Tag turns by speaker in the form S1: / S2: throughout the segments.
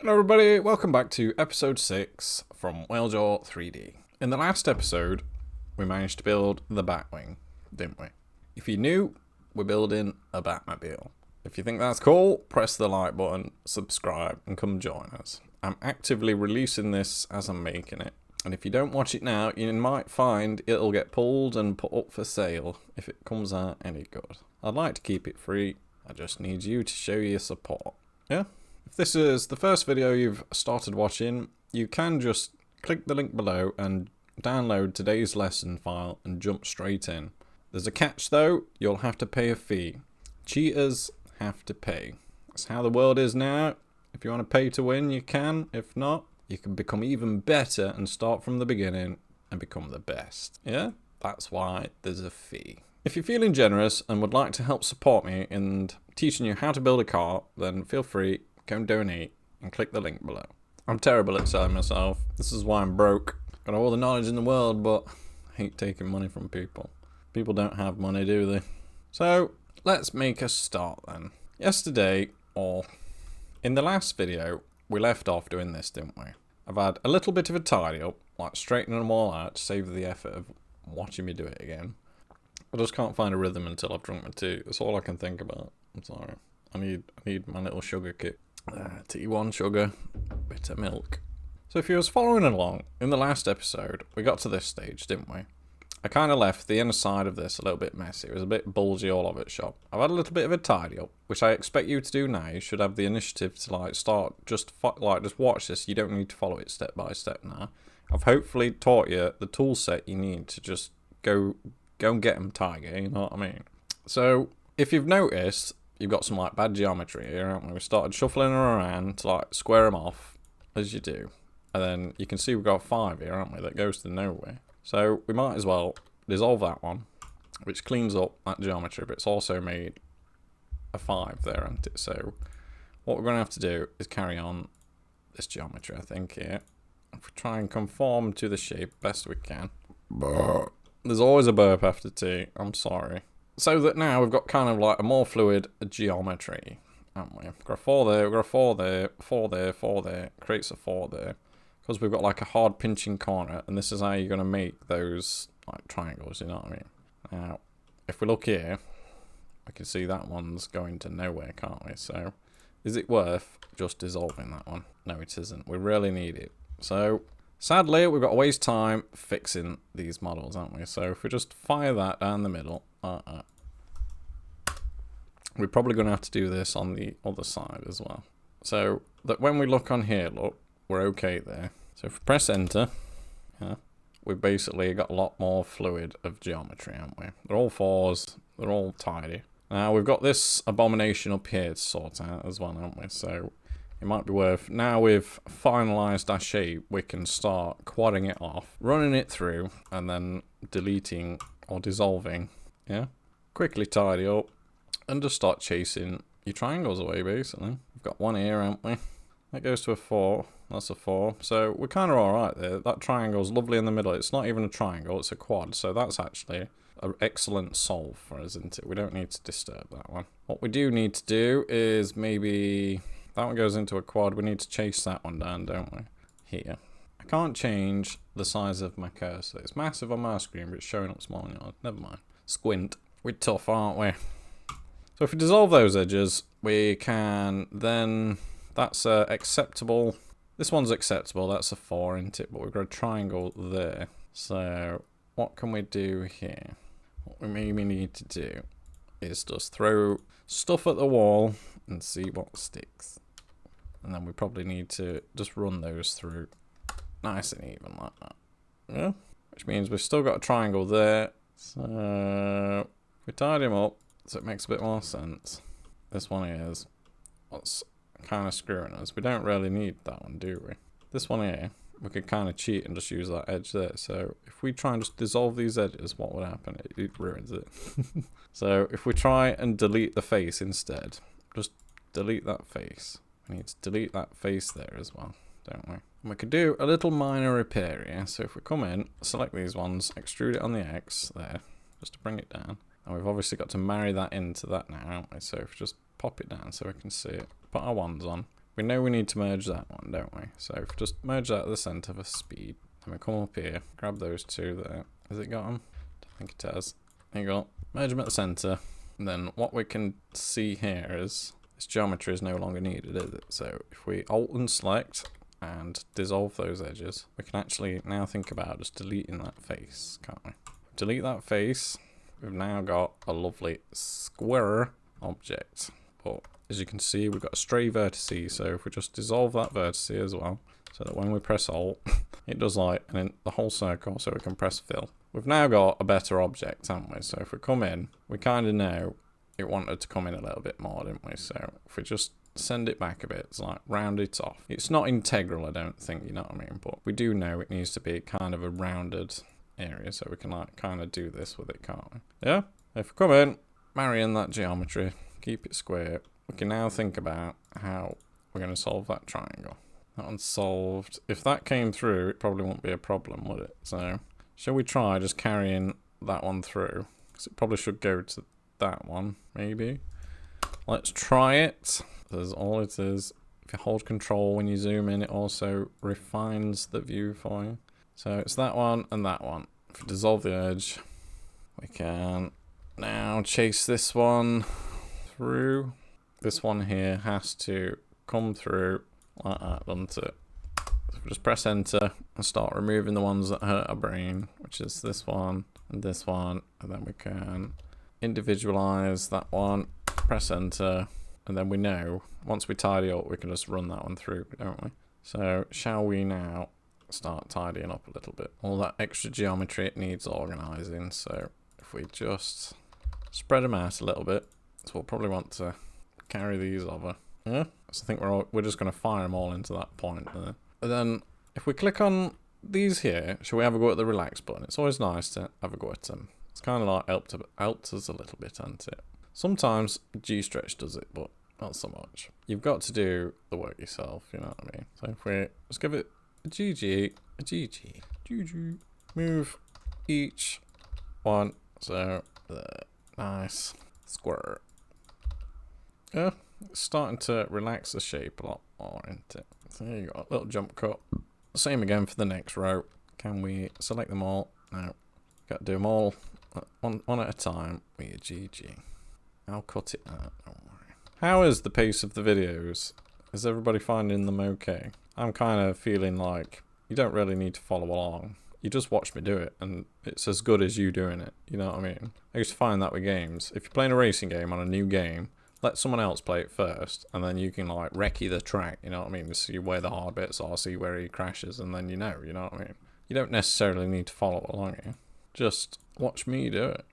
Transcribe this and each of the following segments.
S1: Hello everybody, welcome back to episode 6 from Whalejaw 3D. In the last episode, we managed to build the Batwing, didn't we? If you're new, we're building a Batmobile. If you think that's cool, press the like button, subscribe, and come join us. I'm actively releasing this as I'm making it, and if you don't watch it now, you might find it'll get pulled and put up for sale if it comes out any good. I'd like to keep it free, I just need you to show your support. Yeah? If this is the first video you've started watching, you can just click the link below and download today's lesson file and jump straight in. There's a catch though, you'll have to pay a fee. Cheaters have to pay. That's how the world is now. If you want to pay to win, you can. If not, you can become even better and start from the beginning and become the best. Yeah? That's why there's a fee. If you're feeling generous and would like to help support me in teaching you how to build a car, then feel free. Go and donate and click the link below. I'm terrible at selling myself. This is why I'm broke. Got all the knowledge in the world, but I hate taking money from people. People don't have money, do they? So let's make a start then. Yesterday, or in the last video, we left off doing this, didn't we? I've had a little bit of a tidy up, like straightening them all out to save the effort of watching me do it again. I just can't find a rhythm until I've drunk my tea. That's all I can think about. I'm sorry. I need my little sugar kit. T1 sugar, bit of milk. So if you was following along, in the last episode, we got to this stage, didn't we? I kind of left the inner side of this a little bit messy. It was a bit bulgy all over its shop. I've had a little bit of a tidy up, which I expect you to do now. You should have the initiative to start, just watch this. You don't need to follow it step by step now. I've hopefully taught you the tool set you need to just go and get them tidy, you know what I mean? So if you've noticed, you've got some bad geometry here, haven't we? We started shuffling them around to square them off, as you do. And then you can see we've got 5 here, haven't we, that goes to nowhere. So we might as well dissolve that one, which cleans up that geometry, but it's also made a 5 there, hasn't it? So what we're going to have to do is carry on this geometry, I think, here. If we try and conform to the shape best we can. There's always a burp after tea, I'm sorry. So that now we've got kind of a more fluid geometry, haven't we? We've got a 4 there, we've got a 4 there, 4 there, 4 there, creates a 4 there. Because we've got a hard pinching corner, and this is how you're going to make those triangles, you know what I mean? Now, if we look here, we can see that one's going to nowhere, can't we? So, is it worth just dissolving that one? No, it isn't. We really need it. So, sadly, we've got to waste time fixing these models, haven't we? So, if we just fire that down the middle, we're probably going to have to do this on the other side as well. So that when we look on here, look, we're okay there. So if we press enter, yeah, we've basically got a lot more fluid of geometry, haven't we? They're all 4s, they're all tidy. Now we've got this abomination up here to sort out as well, haven't we? So it might be worth, now we've finalized our shape, we can start quadding it off, running it through, and then deleting or dissolving. Yeah, quickly tidy up and just start chasing your triangles away, basically. We've got 1 here, haven't we? That goes to a 4. That's a 4. So we're kind of alright there. That triangle's lovely in the middle. It's not even a triangle, it's a quad. So that's actually an excellent solve for us, isn't it? We don't need to disturb that one. What we do need to do is maybe... That one goes into a quad. We need to chase that one down, don't we? Here. I can't change the size of my cursor. It's massive on my screen, but it's showing up small on yours. Never mind. Squint. We're tough, aren't we? So if we dissolve those edges, we can then... That's acceptable. This one's acceptable. That's a 4, isn't it? But we've got a triangle there. So what can we do here? What we maybe need to do is just throw stuff at the wall and see what sticks. And then we probably need to just run those through nice and even like that. Yeah? Which means we've still got a triangle there. So we tied him up so it makes a bit more sense. This one is what's kind of screwing us. We don't really need that one, do we? This one here, we could kind of cheat and just use that edge there. So if we try and just dissolve these edges, what would happen? It ruins it. So if we try and delete the face instead, just delete that face. We need to delete that face there as well, don't we? And we could do a little minor repair here. So if we come in, select these ones, extrude it on the X there, just to bring it down. And we've obviously got to marry that into that now, haven't we? So if we just pop it down so we can see it. Put our ones on. we know we need to merge that one, don't we? So if we just merge that at the center for speed, then we come up here, grab those two there. Has it got them? I think it has. There you go. Merge them at the center. And then what we can see here is this geometry is no longer needed, is it? So if we alt and select and dissolve those edges, we can actually now think about just deleting that face, can't we? Delete that face. We've now got a lovely square object. But as you can see, we've got a stray vertice. So if we just dissolve that vertice as well, so that when we press alt, it does like and then the whole circle, so we can press fill. We've now got a better object, haven't we? So if we come in, we kind of know it wanted to come in a little bit more, didn't we? So if we just send it back a bit, it's like round it off. It's not integral, I don't think, you know what I mean? But we do know it needs to be kind of a rounded area, so we can like kind of do this with it, can't we? Yeah? If we come in, marry in that geometry, keep it square, we can now think about how we're going to solve that triangle. That one's solved. If that came through, it probably won't be a problem, would it? So shall we try just carrying that one through? Because it probably should go to that one, maybe. Let's try it. That's all it is. If you hold control when you zoom in, it also refines the view for you. So it's that one and that one. If we dissolve the edge, we can now chase this one through. This one here has to come through like that, doesn't it? So we just press enter and start removing the ones that hurt our brain, which is this one and this one, and then we can individualize that one, press enter, and then we know once we tidy up we can just run that one through, don't we? So shall we now start tidying up a little bit? All that extra geometry, it needs organizing, so if we just spread them out a little bit, so we'll probably want to carry these over. Yeah, so I think we're just going to fire them all into that point there. And then if we click on these here, shall we have a go at the relax button? It's always nice to have a go at them. It's kind of like helped us a little bit, hasn't it? Sometimes G-stretch does it, but not so much. You've got to do the work yourself, you know what I mean? So if we just give it a GG, move each one, so there, nice, square. Yeah, it's starting to relax the shape a lot more, isn't it? So there you got a little jump cut. Same again for the next row. Can we select them all? No, got to do them all one at a time with your GG. I'll cut it out, don't worry. How is the pace of the videos? Is everybody finding them okay? I'm kind of feeling like you don't really need to follow along. You just watch me do it, and it's as good as you doing it, you know what I mean? I used to find that with games. If you're playing a racing game on a new game, let someone else play it first, and then you can like recce the track, you know what I mean? See where the hard bits are, see where he crashes, and then you know what I mean? You don't necessarily need to follow along here. Just watch me do it.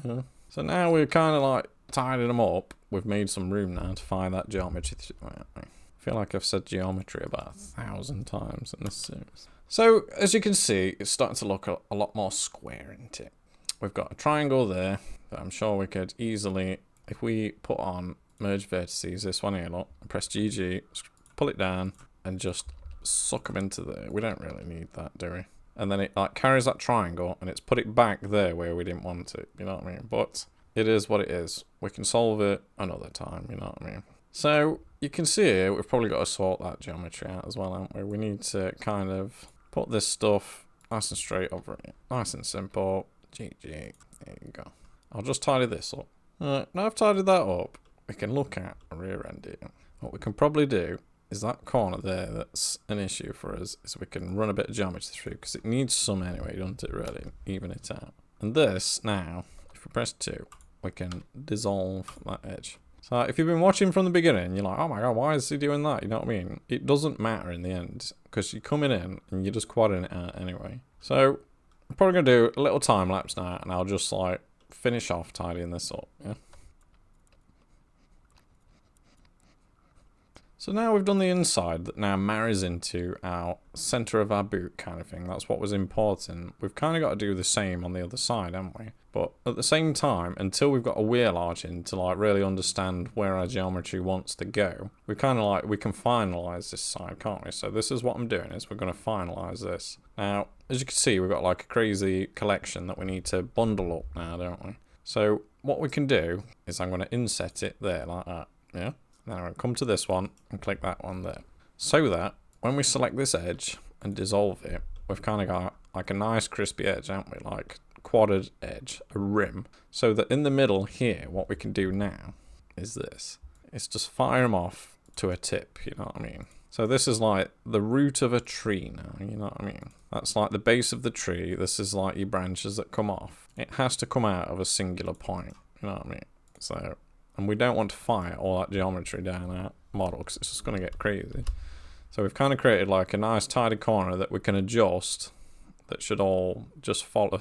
S1: Yeah. So now we're kind of like tidying them up. We've made some room now to find that geometry. I feel like I've said geometry about 1,000 times in this series. So as you can see, it's starting to look a lot more square, isn't it? We've got a triangle there that I'm sure we could easily, if we put on merge vertices, this one here, look, press GG, pull it down, and just suck them into there. We don't really need that, do we? And then it like carries that triangle, and it's put it back there where we didn't want it, you know what I mean? But it is what it is. We can solve it another time, you know what I mean? So you can see here, we've probably got to sort that geometry out as well, haven't we? We need to kind of put this stuff nice and straight over it. Nice and simple. GG. There you go. I'll just tidy this up. Now I've tidied that up, we can look at a rear end here. What we can probably do is that corner there that's an issue for us, is we can run a bit of geometry through, because it needs some anyway, doesn't it, really? Even it out. And this, now, if we press 2, we can dissolve that edge. So if you've been watching from the beginning, you're like, oh my god, why is he doing that? You know what I mean? It doesn't matter in the end, because you're coming in and you're just quadding it out anyway. So I'm probably going to do a little time lapse now, and I'll just like finish off tidying this up, yeah? So now we've done the inside that now marries into our center of our boot kind of thing. That's what was important. We've kind of got to do the same on the other side, haven't we? But at the same time, until we've got a wheel arch in to like really understand where our geometry wants to go, we kind of like, we can finalize this side, can't we? So this is what I'm doing, is we're going to finalize this. Now, as you can see, we've got like a crazy collection that we need to bundle up now, don't we? So what we can do is I'm going to inset it there like that, yeah? Then I'm going to come to this one and click that one there. So that when we select this edge and dissolve it, we've kind of got like a nice crispy edge, haven't we? Like quadded edge, a rim. So that in the middle here, what we can do now is this. It's just fire them off to a tip, you know what I mean? So this is like the root of a tree now, you know what I mean? That's like the base of the tree. This is like your branches that come off. It has to come out of a singular point, you know what I mean? So, and we don't want to fire all that geometry down our model because it's just going to get crazy. So we've kind of created like a nice tidy corner that we can adjust that should all just follow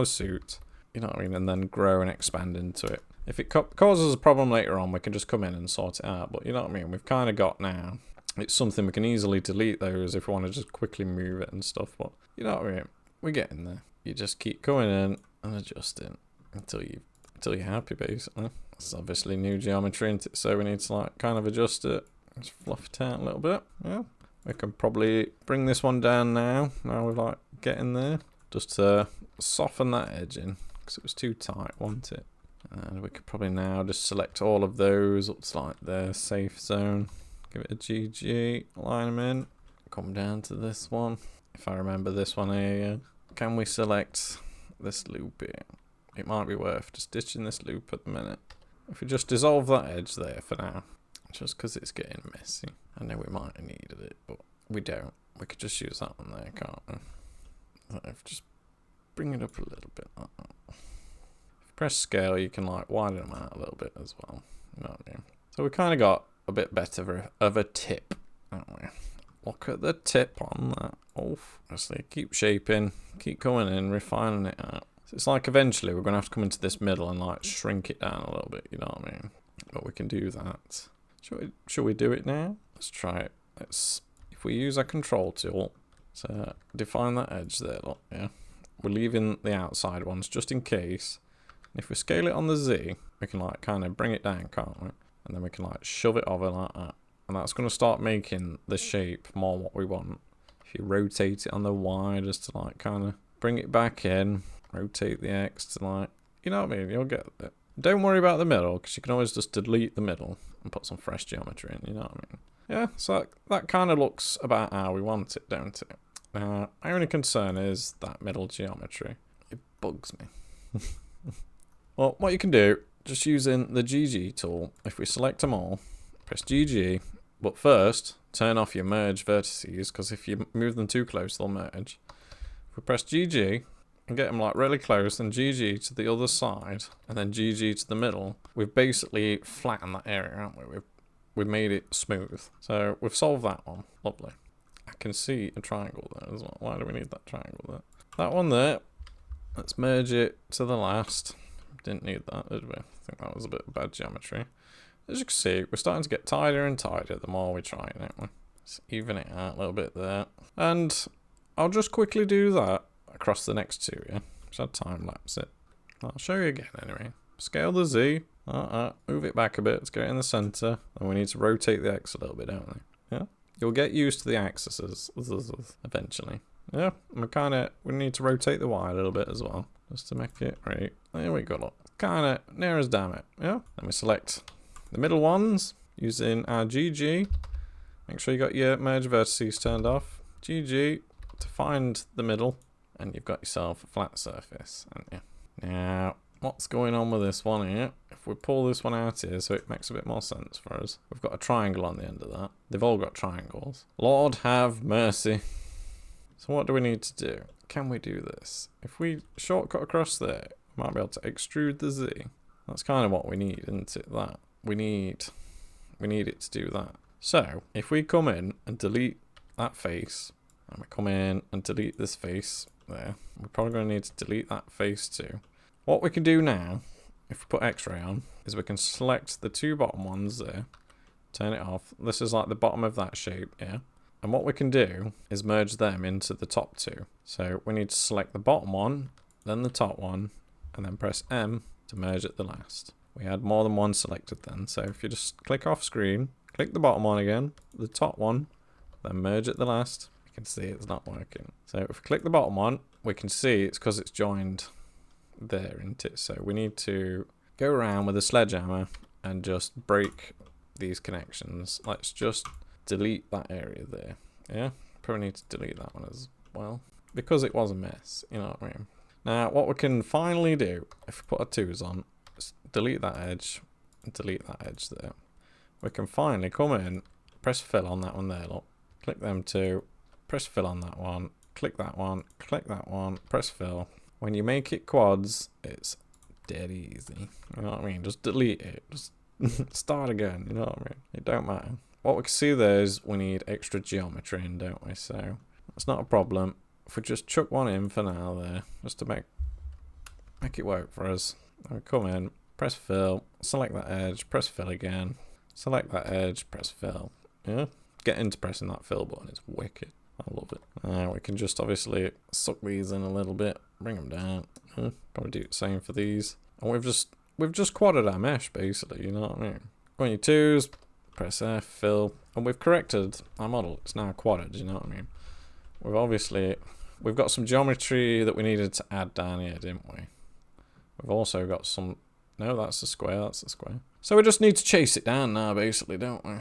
S1: suit, you know what I mean, and then grow and expand into it. If it causes a problem later on, we can just come in and sort it out, but you know what I mean, we've kind of got now, it's something we can easily delete those if we want to just quickly move it and stuff, but you know what I mean, we're getting there. You just keep going in and adjusting until you're happy, basically. It's obviously new geometry, isn't it? So we need to like kind of adjust it. Just fluff it out a little bit. Yeah. We can probably bring this one down now. Now we're like getting there. Just to soften that edge in because it was too tight, wasn't it? And we could probably now just select all of those up to like the safe zone. Give it a GG, line them in. Come down to this one. If I remember this one here, can we select this loop here? It might be worth just ditching this loop at the minute. If we just dissolve that edge there for now, just because it's getting messy. I know we might have needed it, but we don't. We could just use that one there, can't we? So just bring it up a little bit like that. If you press scale, you can like widen them out a little bit as well. You know what I mean? So we kind of got a bit better of a tip, haven't we? Look at the tip on that. Oh, honestly, keep shaping, keep coming in, refining it out. So it's like eventually we're going to have to come into this middle and like shrink it down a little bit, you know what I mean? But we can do that. Should we do it now? Let's try it. If we use our control tool to define that edge there, look, yeah. We're leaving the outside ones just in case. And if we scale it on the Z, we can like kind of bring it down, can't we? And then we can like shove it over like that. And that's going to start making the shape more what we want. If you rotate it on the Y just to like kind of bring it back in, rotate the X to like, you know what I mean? You'll get it. Don't worry about the middle because you can always just delete the middle and put some fresh geometry in, you know what I mean? Yeah, so that kind of looks about how we want it, don't it? Now, my only concern is that middle geometry. It bugs me. Well, what you can do, just using the GG tool, if we select them all, press GG, but first, turn off your merge vertices, because if you move them too close, they'll merge. If we press GG, and get them like really close, then GG to the other side, and then GG to the middle, we've basically flattened that area, haven't we? We've made it smooth. So we've solved that one. Lovely. I can see a triangle there as well. Why do we need that triangle there? That one there. Let's merge it to the last. Didn't need that, did we? I think that was a bit of bad geometry. As you can see, we're starting to get tighter and tighter the more we try, aren't we? Let's even it out a little bit there. And I'll just quickly do that across the next two, yeah? Just I'll time lapse it. I'll show you again anyway. Scale the Z. Move it back a bit. Let's get it in the center. And we need to rotate the X a little bit, don't we? Yeah? You'll get used to the axes eventually. Yeah, we need to rotate the Y a little bit as well. Just to make it right. There we go, look. Kind of near as damn it. Yeah? Then we select the middle ones using our GG. Make sure you got your merge vertices turned off. GG to find the middle. And you've got yourself a flat surface, haven't you? Now, what's going on with this one here? If we pull this one out here so it makes a bit more sense for us. We've got a triangle on the end of that. They've all got triangles. Lord have mercy. So what do we need to do? Can we do this? If we shortcut across there, we might be able to extrude the Z. That's kind of what we need, isn't it? That. We need it to do that. So, if we come in and delete that face, and we come in and delete this face there, we're probably going to need to delete that face too. What we can do now, if we put X-ray on, is we can select the two bottom ones there, turn it off. This is like the bottom of that shape, yeah? And what we can do is merge them into the top two. So we need to select the bottom one, then the top one, and then press M to merge at the last. We had more than one selected then, so if you just click off screen, click the bottom one again, the top one, then merge at the last, you can see it's not working. So if we click the bottom one, we can see it's because it's joined there, isn't it? So we need to go around with a sledgehammer and just break these connections. Let's just delete that area there. Yeah, probably need to delete that one as well, because it was a mess, you know what I mean? Now, what we can finally do, if we put our 2s on, is delete that edge, and delete that edge there. We can finally come in, press fill on that one there, look. Click them 2, press fill on that one, click that one, press fill. When you make it quads, it's dead easy. You know what I mean? Just delete it. Just start again, you know what I mean? It don't matter. What we can see there is we need extra geometry in, don't we? So that's not a problem. If we just chuck one in for now there, just to make it work for us. And we come in, press fill, select that edge, press fill again, select that edge, press fill. Yeah? Get into pressing that fill button, it's wicked. I love it. We can just obviously suck these in a little bit, bring them down. Probably do the same for these. And we've just quadded our mesh basically, you know what I mean? Go on your 2s, press F, fill, and we've corrected our model. It's now quadded, you know what I mean? We've got some geometry that we needed to add down here, didn't we? We've also got some, no, that's a square, that's a square. So we just need to chase it down now, basically, don't we?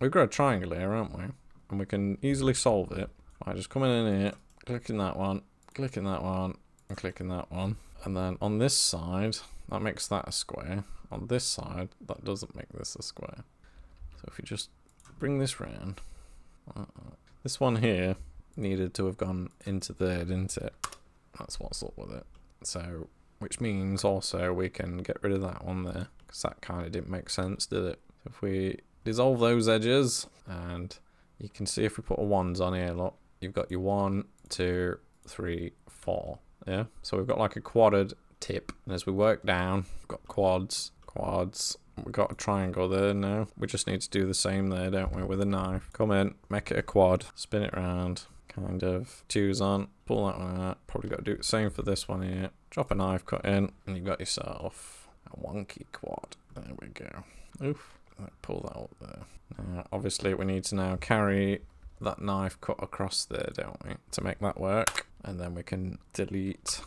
S1: We've got a triangle here, haven't we? And we can easily solve it by just coming in here, clicking that one, clicking that one, and clicking that one. And then on this side, that makes that a square. On this side, that doesn't make this a square. So if you just bring this round, this one here needed to have gone into there, didn't it? That's what's up with it. So, which means also we can get rid of that one there, because that kind of didn't make sense, did it? So if we dissolve those edges, and you can see if we put a 1s on here, look, you've got your 1, 2, 3, 4. Yeah, so we've got like a quadded tip, and as we work down, we've got quads. We've got a triangle there now. We just need to do the same there, don't we, with a knife. Come in, make it a quad, spin it around, kind of 2s on, pull that one out. Probably got to do the same for this one here. Drop a knife cut in, and you've got yourself a wonky quad. There we go. Oof. Pull that up there. Now, obviously, we need to now carry that knife cut across there, don't we, to make that work. And then we can delete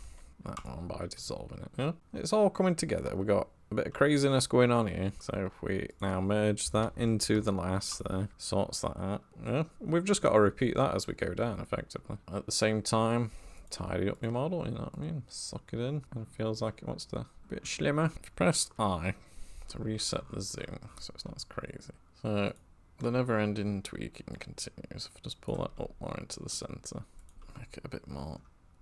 S1: that one by dissolving it. Yeah, it's all coming together. We got a bit of craziness going on here. So if we now merge that into the last there, sorts that out. Yeah, we've just got to repeat that as we go down, effectively. At the same time, tidy up your model, you know what I mean? Suck it in, and it feels like it wants to be a bit slimmer. If you press I to reset the zoom, so it's not as crazy. So the never-ending tweaking continues. If I just pull that up more into the center, make it a bit more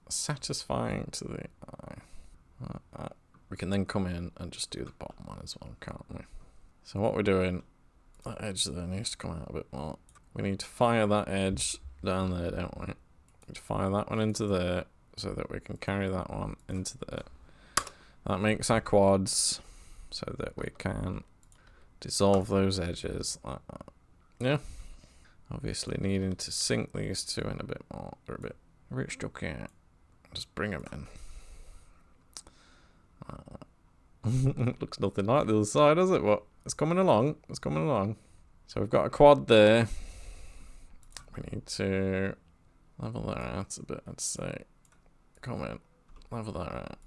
S1: satisfying to the eye. We can then come in and just do the bottom one as well, can't we? So what we're doing, that edge there needs to come out a bit more. We need to fire that edge down there, don't we? We need to fire that one into there so that we can carry that one into there. That makes our quads so that we can dissolve those edges like that. Yeah. Obviously needing to sink these two in a bit more. They're a bit stuck here. Just bring them in. Looks nothing like the other side, does it? What? It's coming along. It's coming along. So we've got a quad there. We need to level that out a bit, I'd say. Come in. Level that out.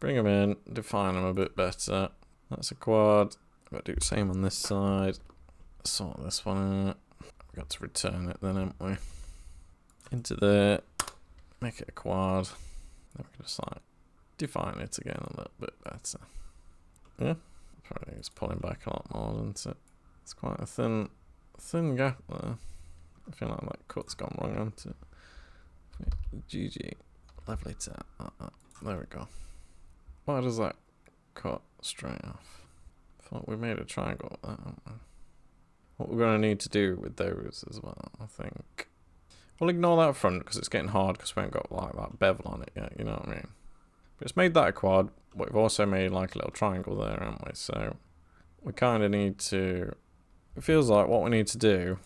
S1: Bring them in. Define them a bit better. That's a quad. We've got to do the same on this side. Sort this one out. We've got to return it then, haven't we? Into there. Make it a quad. Then we can just like define it again a little bit better. Yeah. Probably it's pulling back a lot more, isn't it? It's quite a thin gap there. I feel like that cut's gone wrong, hasn't it? GG. Level it out. There we go. Why does that cut straight off? I thought we made a triangle with that, haven't we? What we're going to need to do with those as well, I think. We'll ignore that front because it's getting hard because we haven't got like that bevel on it yet, you know what I mean? But it's made that a quad, but we've also made like a little triangle there, haven't we? So we kind of need to, it feels like what we need to do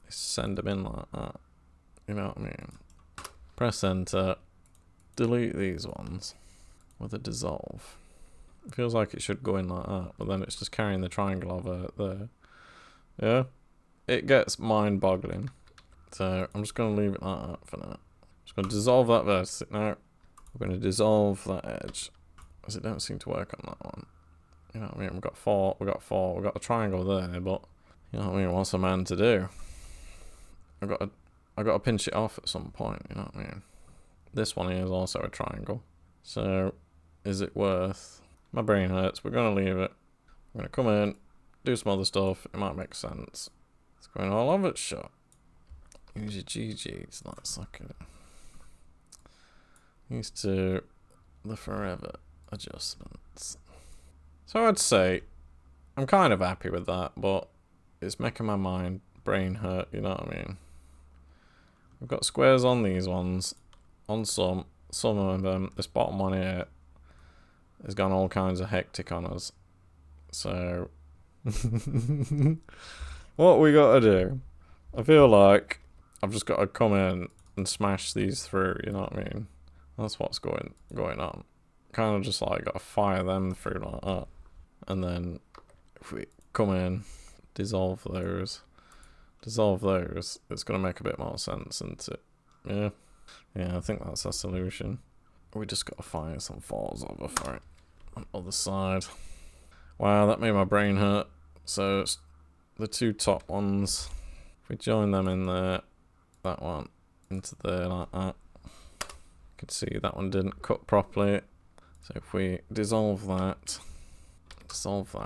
S1: is send them in like that, you know what I mean? Press enter, delete these ones with a dissolve. It feels like it should go in like that, but then it's just carrying the triangle over there. Yeah, it gets mind-boggling. So I'm just going to leave it like that for now. Just going to dissolve that vertex now. We're going to dissolve that edge, as it don't seem to work on that one. You know what I mean? We've got four, we've got a triangle there, but you know what I mean? What's a man to do? I've got to pinch it off at some point, you know what I mean? This one here is also a triangle. So, is it worth... My brain hurts, we're going to leave it. I'm going to come in, do some other stuff, it might make sense. It's going all over its shot. Use your GGs, let's look at it. Used to the forever adjustments. So I'd say I'm kind of happy with that, but it's making my brain hurt, you know what I mean? We've got squares on these ones, on some of them. This bottom one here has gone all kinds of hectic on us. So, what we got to do? I feel like I've just got to come in and smash these through, you know what I mean? That's what's going on. Kind of just like got to fire them through like that. And then if we come in, dissolve those, it's going to make a bit more sense, isn't it? Yeah, I think that's our solution. We just got to fire some fours over for it on the other side. Wow, that made my brain hurt. So it's the two top ones, if we join them in there, that one into there like that, you can see that one didn't cut properly. So if we dissolve that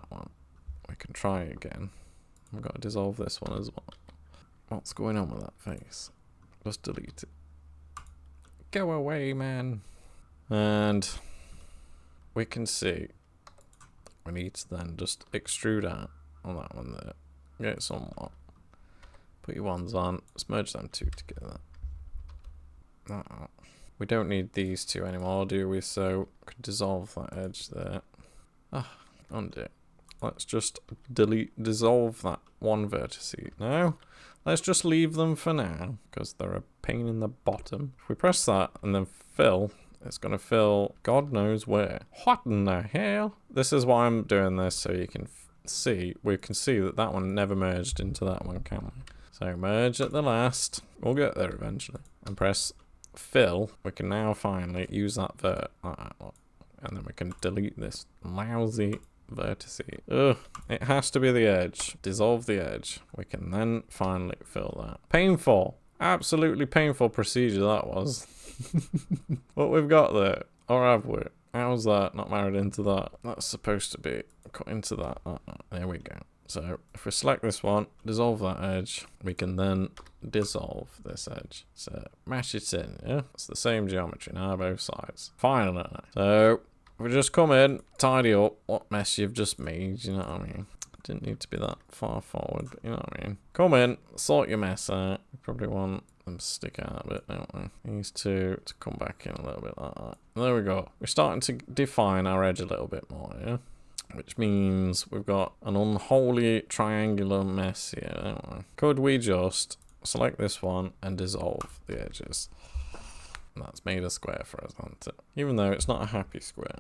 S1: one, we can try again. We've got to dissolve this one as well. What's going on with that face? Just delete it. Go away, man. And we can see we need to then just extrude out on that one there. Get it somewhat. Put your ones on. Let's merge them two together. We don't need these two anymore, do we? So we can dissolve that edge there. Undo. Let's just dissolve that one vertex now. Let's just leave them for now, because they're a pain in the bottom. If we press that and then fill, it's going to fill God knows where. What in the hell? This is why I'm doing this, so you can see, we can see that that one never merged into that one, can we? So merge at the last. We'll get there eventually. And press fill. We can now finally use that vert like that one. And then we can delete this lousy vertice. Ugh, it has to be the edge. Dissolve the edge. We can then finally fill that. Painful. Absolutely painful procedure that was. What we've got there. Or have we? How's that not married into that? That's supposed to be cut into that. There we go. So if we select this one, dissolve that edge, we can then dissolve this edge. So mash it in, yeah? It's the same geometry now, both sides. Finally. So we just come in, tidy up what mess you've just made, you know what I mean? Didn't need to be that far forward, but you know what I mean? Come in, sort your mess out. You probably want them to stick out a bit, don't we? These two to come back in a little bit like that. There we go. We're starting to define our edge a little bit more, yeah? Which means we've got an unholy triangular mess here, don't we? Could we just select this one and dissolve the edges? And that's made a square for us, hasn't it? Even though it's not a happy square.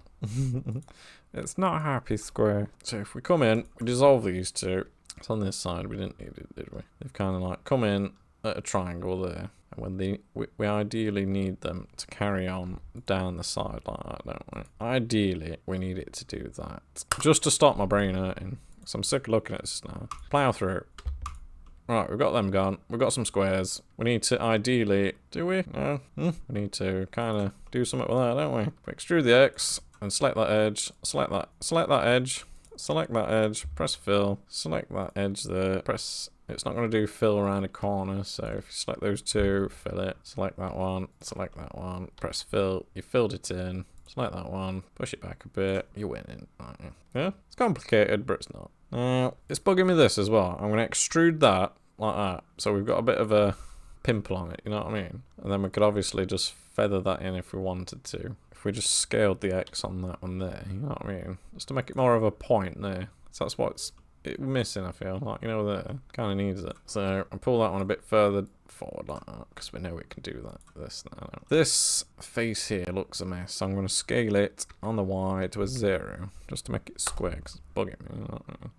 S1: It's not a happy square. So if we come in, we dissolve these two. It's on this side, we didn't need it, did we? They've kind of like come in at a triangle there. And when we ideally need them to carry on down the side like that, don't we? Ideally, we need it to do that. Just to stop my brain hurting. So I'm sick of looking at this now. Plow through. Right, we've got them gone. We've got some squares. We need to ideally... Do we? No? We need to kind of do something with that, don't we? We extrude the X and select that edge. Select that edge. Select that edge. Press fill. Select that edge there. Press... It's not going to do fill around a corner, so if you select those two, fill it. Select that one. Press fill. You filled it in. Select that one. Push it back a bit. You're winning, aren't you? Yeah? It's complicated, but it's not. Now, it's bugging me this as well. I'm going to extrude that like that. So we've got a bit of a pimple on it, you know what I mean? And then we could obviously just feather that in if we wanted to. If we just scaled the X on that one there, you know what I mean? Just to make it more of a point there. So that's what's missing, I feel like, you know, there kind of needs it. So I pull that one a bit further forward like that because we know we can do that. This face here looks a mess, so I'm going to scale it on the Y to a 0 just to make it square because it's bugging me, you know what I mean?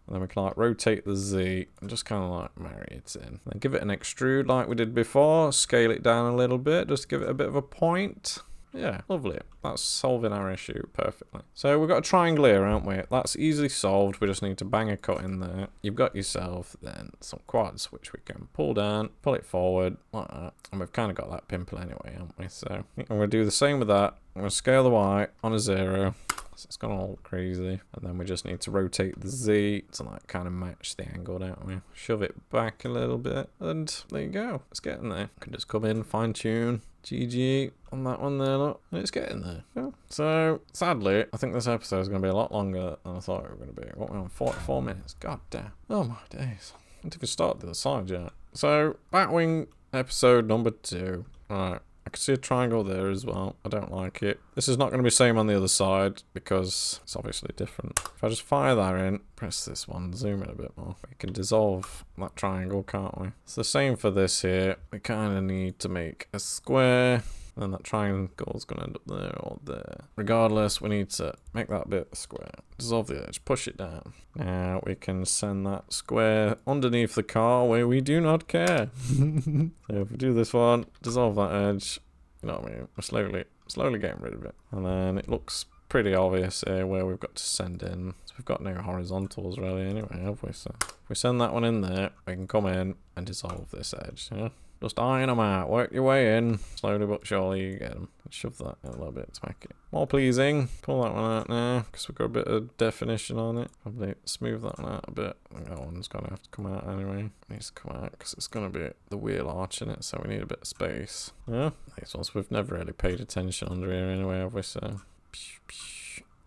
S1: And then we can like rotate the Z and just kind of like marry it in. Then give it an extrude like we did before. Scale it down a little bit. Just give it a bit of a point. Yeah, lovely. That's solving our issue perfectly. So we've got a triangle here, haven't we? That's easily solved. We just need to bang a cut in there. You've got yourself then some quads, which we can pull down, pull it forward, like that. And we've kind of got that pimple anyway, haven't we? So I'm going to do the same with that. I'm going to scale the Y on a 0. So it's gone all crazy. And then we just need to rotate the Z to like kind of match the angle, don't we? Shove it back a little bit. And there you go. It's getting there. Can just come in, fine tune. GG on that one there, look. And it's getting there. Yeah. So, sadly, I think this episode is going to be a lot longer than I thought it was going to be. What, we're on 44 minutes? God damn. Oh my days. I haven't even started the other side yet. So, Batwing episode number 2. Alright. I can see a triangle there as well. I don't like it. This is not going to be the same on the other side because it's obviously different. If I just fire that in, press this one, zoom in a bit more. We can dissolve that triangle, can't we? It's the same for this here. We kind of need to make a square. And that triangle is going to end up there or there. Regardless, we need to make that bit a square. Dissolve the edge, push it down. Now we can send that square underneath the car where we do not care. So if we do this one, dissolve that edge, you know what I mean? We're slowly getting rid of it. And then it looks pretty obvious here where we've got to send in. So we've got no horizontals really anyway, have we? So if we send that one in there, we can come in and dissolve this edge, yeah? Just iron them out, work your way in. Slowly but surely you get them. Shove that in a little bit to make it more pleasing. Pull that one out now, because we've got a bit of definition on it. Probably smooth that one out a bit. I think that one's going to have to come out anyway. It needs to come out, because it's going to be the wheel arch in it, so we need a bit of space. Yeah, these ones we've never really paid attention under here anyway, have we? So,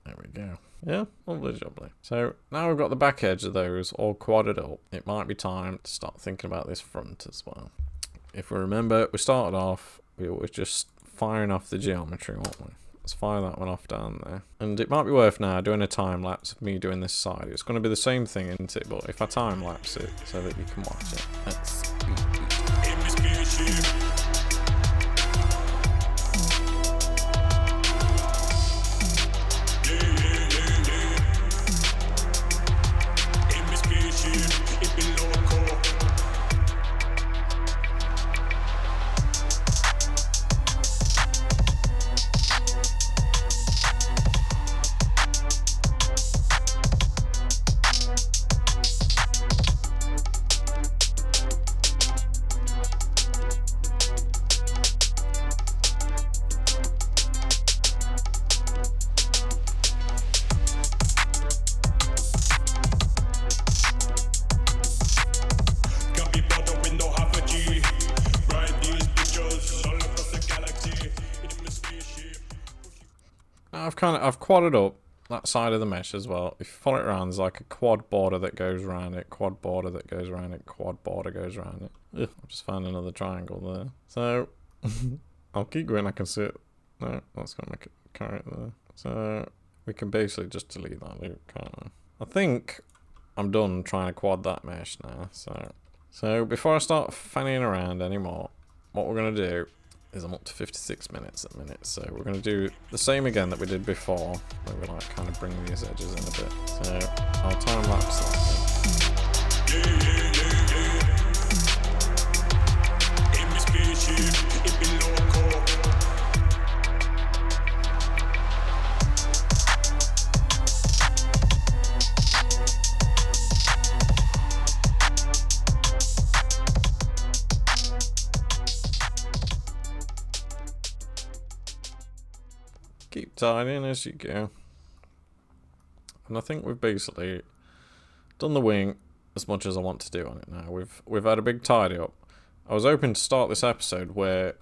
S1: there we go. Yeah, lovely jubbly. So now we've got the back edge of those all quadded up. It might be time to start thinking about this front as well. If we remember, we started off, we were just firing off the geometry, weren't we? Let's fire that one off down there. And it might be worth now doing a time lapse of me doing this side. It's going to be the same thing, isn't it? But if I time lapse it so that you can watch it. Let's I've quadded up that side of the mesh as well. If you follow it around, there's like a quad border that goes around it, quad border that goes around it, quad border goes around it. Ugh, I've just found another triangle there. So, I'll keep going, I can see it. No, that's going to make it carrot there. So, we can basically just delete that loop, can't we? I think I'm done trying to quad that mesh now. So before I start fanning around anymore, what we're going to do is I'm up to 56 minutes at the minute, so we're going to do the same again that we did before, where we like kind of bring these edges in a bit. So I'll time lapse that. Keep tidying as you go. And I think we've basically done the wing as much as I want to do on it now. We've had a big tidy up. I was hoping to start this episode where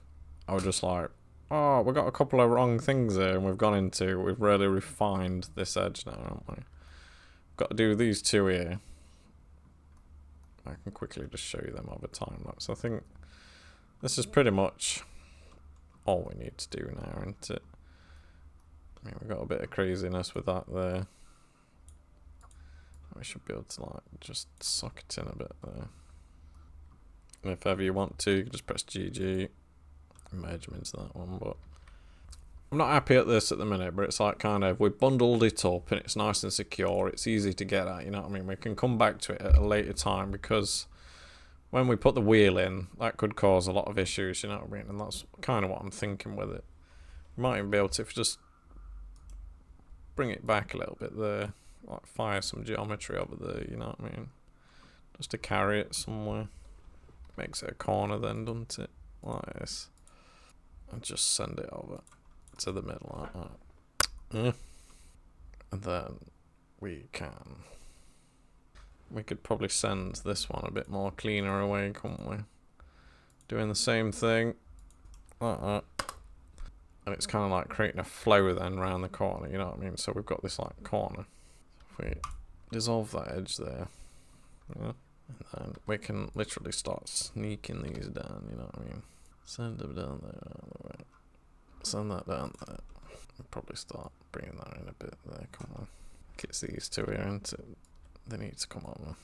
S1: I was just like, oh, we've got a couple of wrong things here, and we've really refined this edge now, haven't we? We've got to do these two here. I can quickly just show you them over time lapse. I think this is pretty much all we need to do now, isn't it? I mean, we've got a bit of craziness with that there. We should be able to like just suck it in a bit there. And if ever you want to, you can just press GG and merge them into that one. But I'm not happy at this at the minute, but it's like kind of, we've bundled it up and it's nice and secure. It's easy to get at, you know what I mean? We can come back to it at a later time, because when we put the wheel in, that could cause a lot of issues, you know what I mean? And that's kind of what I'm thinking with it. You might even be able to, if you just bring it back a little bit there, like fire some geometry over there, you know what I mean? Just to carry it somewhere. Makes it a corner then, doesn't it? Like this. And just send it over to the middle like that. Yeah. And then we could probably send this one a bit more cleaner away, couldn't we? Doing the same thing like that. And it's kind of like creating a flow then around the corner, you know what I mean? So we've got this like corner. If we dissolve that edge there, yeah, and then we can literally start sneaking these down, you know what I mean? Send them down there, all the way. Send that down there. We'll probably start bringing that in a bit there, come on. It's these two here, isn't it? They need to come over.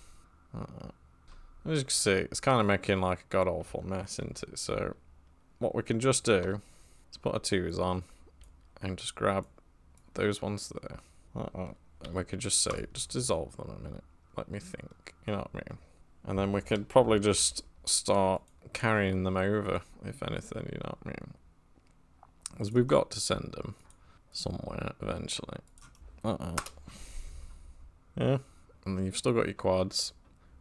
S1: As you can see, it's kind of making like a god-awful mess, isn't it? So what we can just do is put our twos on and just grab those ones there. And we could just say, just dissolve them a minute. Let me think, you know what I mean? And then we could probably just start carrying them over, if anything, you know what I mean? Because we've got to send them somewhere eventually. Yeah, and then you've still got your quads.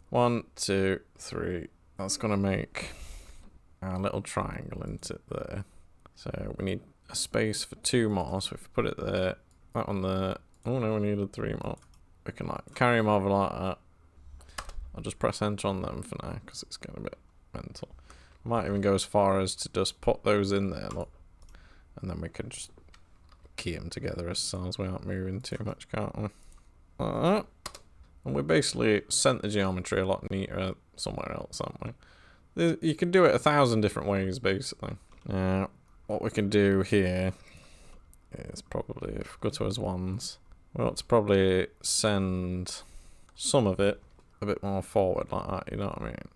S1: 1, 2, 3. That's gonna make our little triangle into it there. So we need a space for 2 more. So if we put it there, that one there. Oh no, we needed 3 more. We can like carry them over like that. I'll just press enter on them for now because it's getting a bit mental. Might even go as far as to just put those in there, look, and then we can just key them together as long as we aren't moving too much, can't we? Like that. And we basically sent the geometry a lot neater somewhere else, haven't we? You can do it 1,000 different ways, basically. Now, what we can do here is probably, if we go to as ones, we ought to probably send some of it a bit more forward like that, you know what I mean?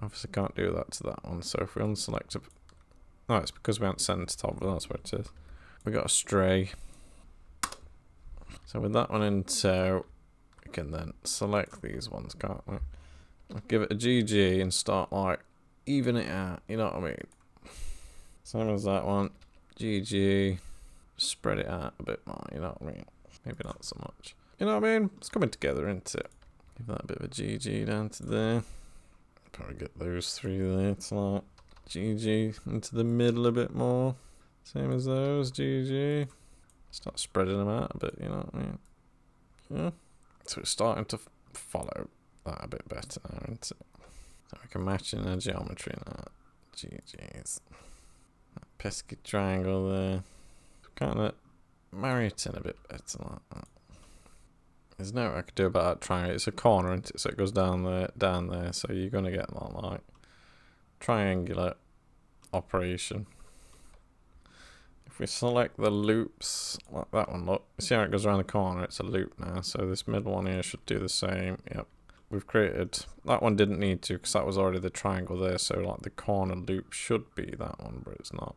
S1: Obviously can't do that to that one, so if we unselect it, no, it's because we haven't sent it over, that's what it is. We got a stray. So with that one in tow, we can then select these ones, can't we? We'll give it a GG and start like even it out, you know what I mean? Same as that one, GG, spread it out a bit more, you know what I mean? Maybe not so much. You know what I mean? It's coming together, isn't it? Give that a bit of a GG down to there. Probably get those 3 there to like GG into the middle a bit more. Same as those, GG. Start spreading them out a bit, you know what I mean? Yeah. So it's starting to follow that a bit better now, isn't it? So we can match in our geometry now. GG's. That pesky triangle there. Kind of marry it in a bit better like that. There's no I could do about that triangle. It's a corner, isn't it? So it goes down there. So you're going to get that like triangular operation. If we select the loops, like that one, look, see how it goes around the corner, it's a loop now, so this middle one here should do the same. Yep, we've created, that one didn't need to because that was already the triangle there, so like the corner loop should be that one, but it's not.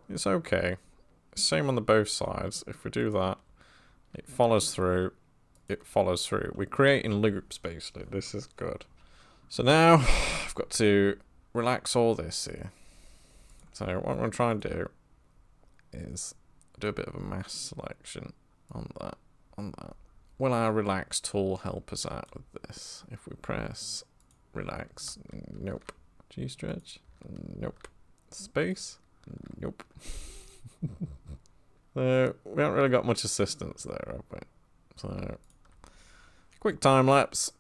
S1: It's okay. Same on the both sides. If we do that, it follows through, We're creating loops basically. This is good. So now I've got to relax all this here. So what I'm going to try and do is do a bit of a mass selection on that. Will our relax tool help us out with this? If we press relax, nope. G-stretch, nope. Space, nope. So we haven't really got much assistance there, have we? So quick time lapse.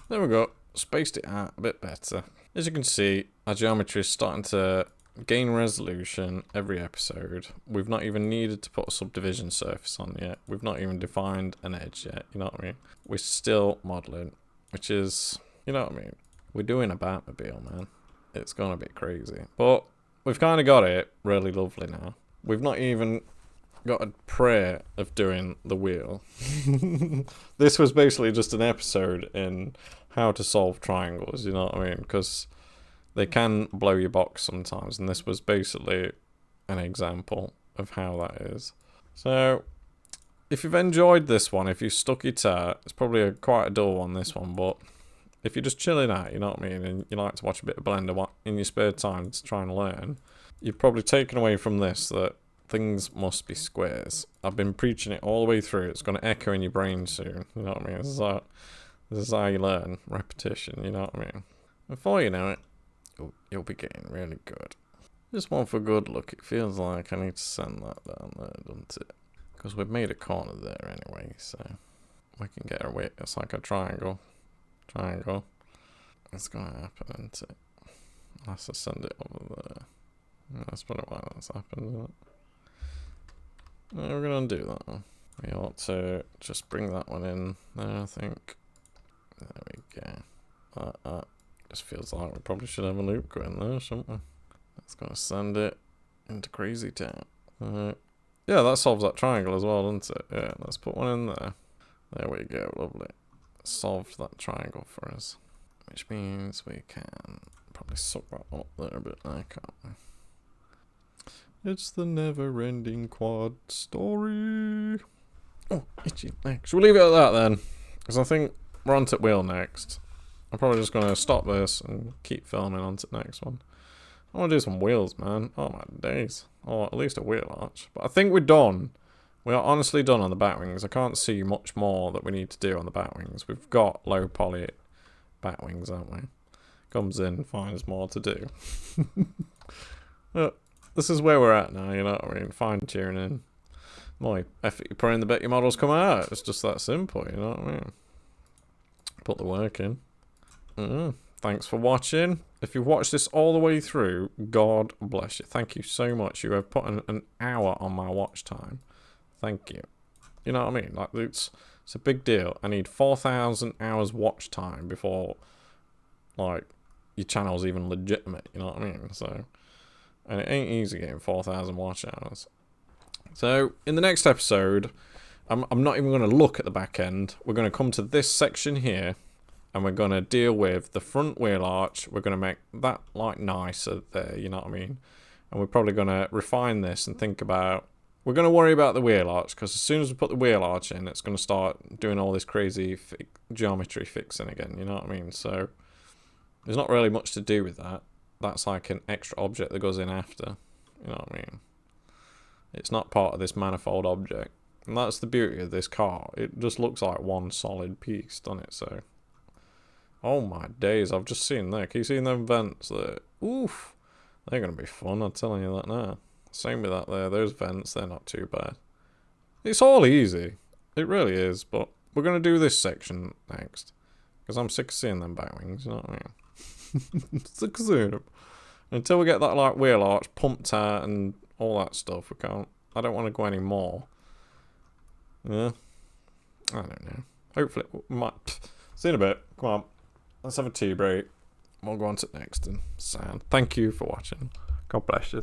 S1: There we go. Spaced it out a bit better. As you can see, our geometry is starting to gain resolution every episode. We've not even needed to put a subdivision surface on yet. We've not even defined an edge yet, you know what I mean? We're still modeling, which is, you know what I mean? We're doing a Batmobile, man. It's gonna be crazy. But we've kind of got it really lovely now. We've not even got a prayer of doing the wheel. This was basically just an episode in how to solve triangles, you know what I mean? Because they can blow your box sometimes, and this was basically an example of how that is. So, if you've enjoyed this one, if you stuck it out, it's probably quite a dull one, this one, but if you're just chilling out, you know what I mean, and you like to watch a bit of Blender in your spare time to try and learn, you've probably taken away from this that things must be squares. I've been preaching it all the way through. It's going to echo in your brain soon. You know what I mean? This is how you learn. Repetition, you know what I mean? Before you know it, you'll be getting really good. Just one for good look. It feels like I need to send that down there, doesn't it? Because we've made a corner there anyway, so we can get a way. It's like a triangle. Triangle. It's going to happen, isn't it? Let's just send it over there. That's probably why that's happened, isn't it? No, we're going to undo that one. We ought to just bring that one in there, I think. There we go. Just feels like we probably should have a loop going there, shouldn't we? That's going to send it into Crazy Town. Yeah, that solves that triangle as well, doesn't it? Yeah, let's put one in there. There we go, lovely. Solved that triangle for us. Which means we can probably suck that one up there a bit there, can't we? It's the never-ending quad story. Oh, itchy neck. Should we leave it at that then? Because I think we're on to wheel next. I'm probably just going to stop this and keep filming on to the next one. I want to do some wheels, man. Oh my days. Or at least a wheel arch. But I think we're done. We are honestly done on the Batwings. I can't see much more that we need to do on the Batwings. We've got low poly Batwings, haven't we? Comes in, finds more to do. But this is where we're at now, you know what I mean? Fine tuning. The more effort you put in, the better your models come out. It's just that simple, you know what I mean? Put the work in. Thanks for watching. If you've watched this all the way through, God bless you. Thank you so much. You have put an hour on my watch time. Thank you. You know what I mean? Like, it's a big deal. I need 4,000 hours watch time before, like, your channel's even legitimate. You know what I mean? So, and it ain't easy getting 4,000 watch hours. So, in the next episode, I'm not even going to look at the back end. We're going to come to this section here. And we're going to deal with the front wheel arch. We're going to make that, like, nicer there, you know what I mean? And we're probably going to refine this and think about... We're going to worry about the wheel arch, because as soon as we put the wheel arch in, it's going to start doing all this crazy geometry fixing again, you know what I mean? So, there's not really much to do with that. That's like an extra object that goes in after, you know what I mean? It's not part of this manifold object. And that's the beauty of this car. It just looks like one solid piece, doesn't it? So... Oh my days, I've just seen that. Can you see them vents there? Oof. They're going to be fun, I'm telling you that now. Same with that there. Those vents, they're not too bad. It's all easy. It really is, but we're going to do this section next. Because I'm sick of seeing them Batwings, you know what I mean? Sick of seeing them. Until we get that, like, wheel arch pumped out and all that stuff, we can't... I don't want to go any more. Yeah? I don't know. Hopefully, we might... See you in a bit. Come on. Let's have a tea break. We'll go on to the next and sound. Thank you for watching. God bless you.